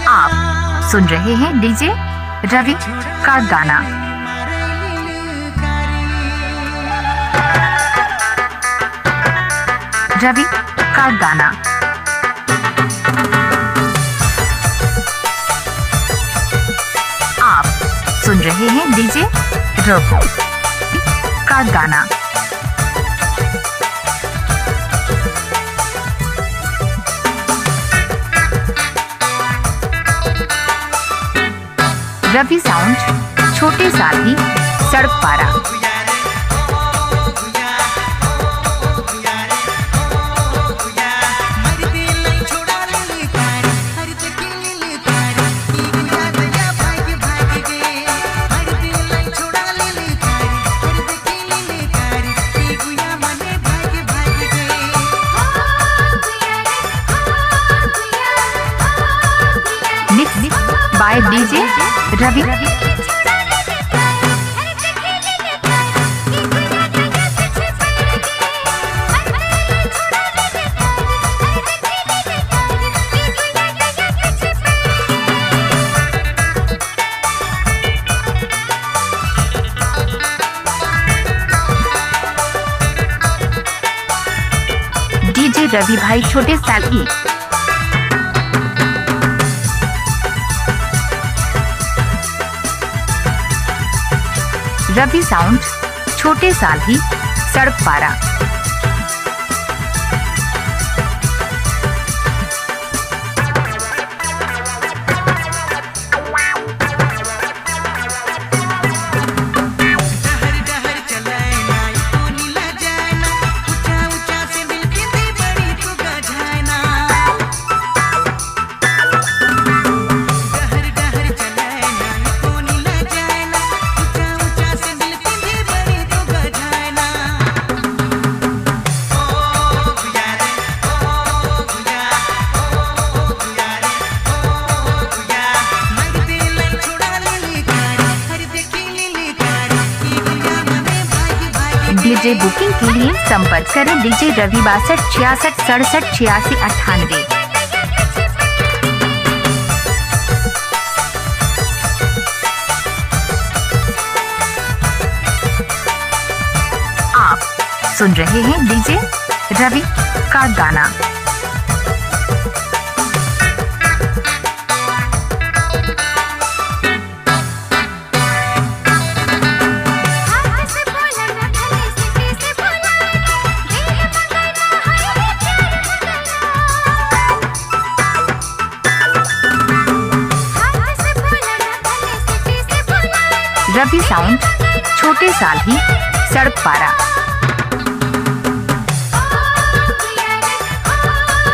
आप सुन रहे हैं डीजे रवि का गाना। रवि का गाना। आप सुन रहे हैं डीजे रवि का गाना। रवि साउंड छोटे साथी सड़क पारा। Mix by DJ Ravi. DJ Ravi भाई छोटे साथी। रवि साउंड छोटे साथी सड़क पारा। डीजे बुकिंग के लिए संपर्क करें डीजे रवि 62 66 67 86 98। आप सुन रहे हैं डीजे रवि का गाना। रवि साउंड छोटे साथी सड़क पारा।